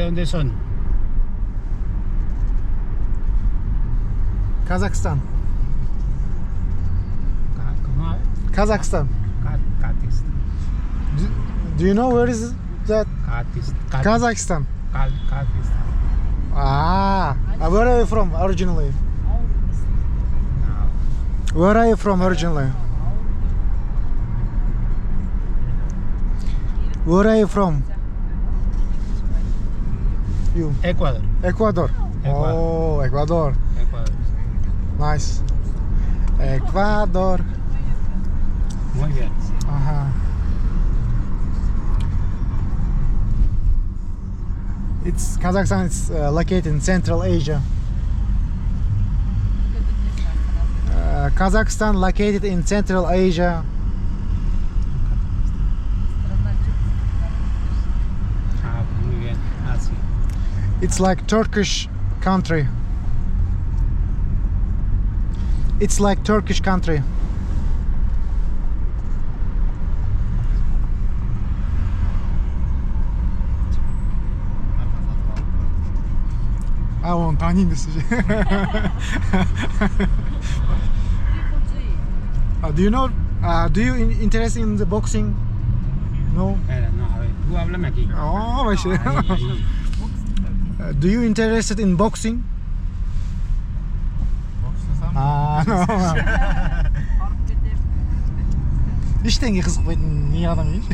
dónde son? Kazakhstan. ¿Cómo? Kazakhstan. Catist. Do you know where is that? Catist. Kazakhstan. Catist. Where are you from originally? No. Where are you from originally? Where are you from? You. Ecuador. Ecuador. Oh, Ecuador. Ecuador. Nice. Ecuador. Muy bien. It's Kazakhstan. It's located in Central Asia. Kazakhstan located in Central Asia. Muy bien. Así. It's like Turkish country. It's like Turkish country. Onu tanıyayım da size. Do you know? Do you interested in the boxing? No. Espera, no, a ver, tú háblame aquí. Oh, başa. Ahí. Do you interested in boxing? No. İşten kızıkmaydın niye adam hiç?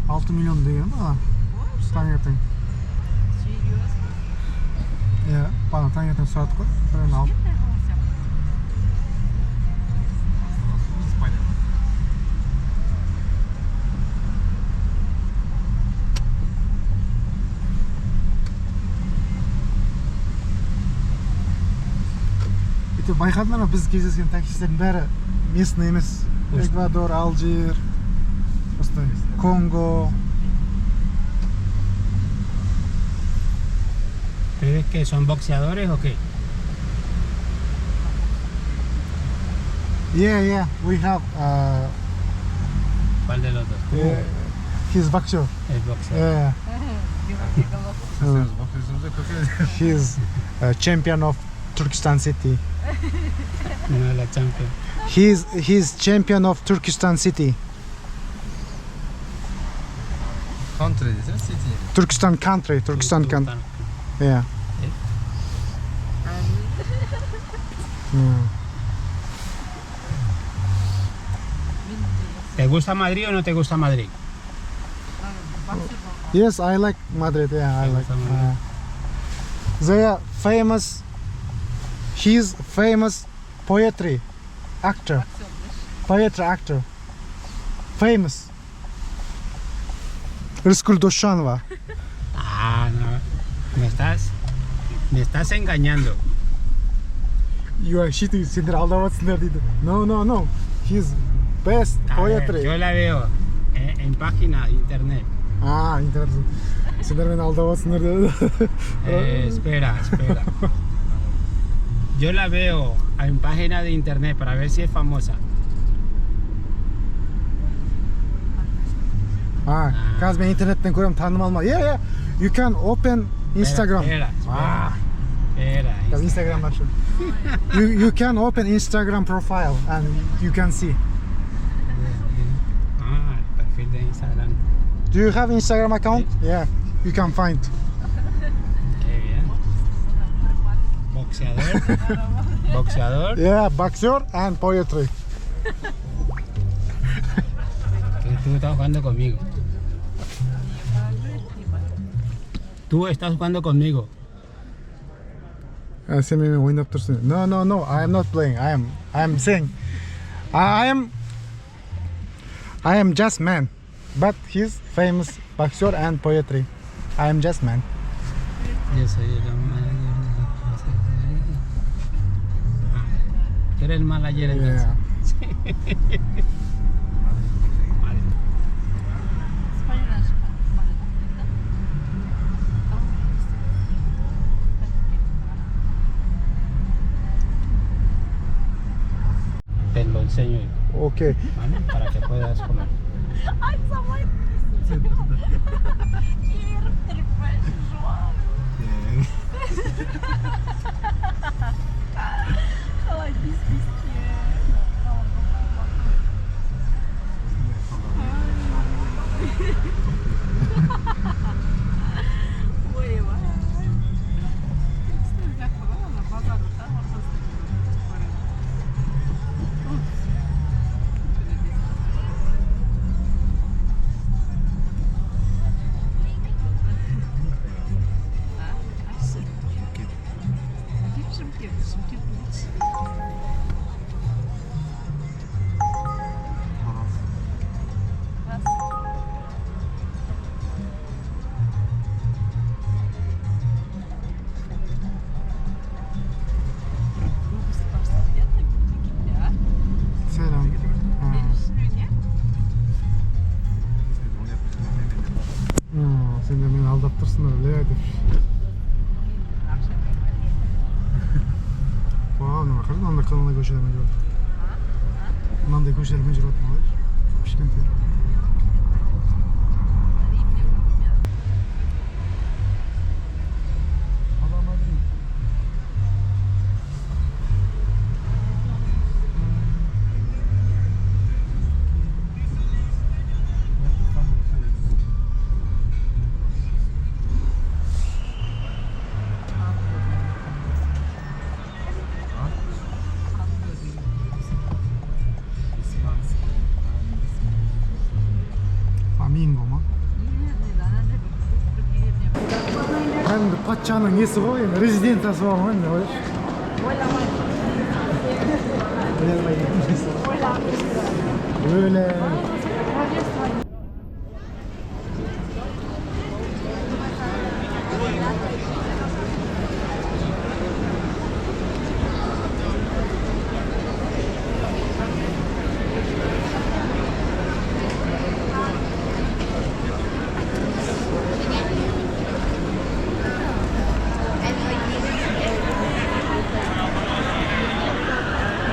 $6 milyon diyor ama tangentang. Ya, bana tangentang surat koy. Ben al. İşte bayqadыңдар ма біз кездескен таксистердің бәрі местный емес. Эквадор, Алжир, Congo. ¿Crees que son boxeadores o qué? Yeah, we have ¿Cuál de los dos? he's boxer. El boxeador. He's champion of Turkestan city. No, la champion. He's champion of Turkestan city. Country desene city. Turkestan country. Yeah. ¿Te gusta Madrid o no te gusta Madrid? Yes, I like Madrid. Yeah, I like. They are famous. He's famous poetry actor. Famous. Rıskul Doshanova. No. Me estás engañando. You are cheating. Seni aldavatsınlar dedi. No. He's best poetry. Yo la veo en página de internet. İnternet. Seni beni aldavatsınlar dedi. Espera. Yo la veo en página de internet para ver si es famosa. Kaz ben internetten koyuyorum tanım alma. Yeah. You can open Instagram. Espera. Kaz Instagram'dan şu. You can open Instagram profile and you can see. El perfil de Instagram. Do you have Instagram account? Yeah. You can find. Qué bien. Boxeador. Yeah, boxer and poetry. Tú estás jugando conmigo. Tú estás jugando conmigo. Sen benimle oynap dursun. No, I am not playing. I am saying I am just man. But he's famous boxer and poetry. I am just man. Yo soy el manager de la clase. Tú eres el manager entonces. Vale. Te lo enseño, Okay. ¿vale? Para que puedas comer. Ai, sua mãe. Ai, que Selam. Sen de beni aldattırsın öyle ya. Vau, nima qildi? Unda qilma ko'chalarga yurib. Bunday ko'chalarga yuribman. Toshkentda. Flamingo mu? Ben de Paça'nın nesi var ya, rezidentası var mı? Ne var? Öyle.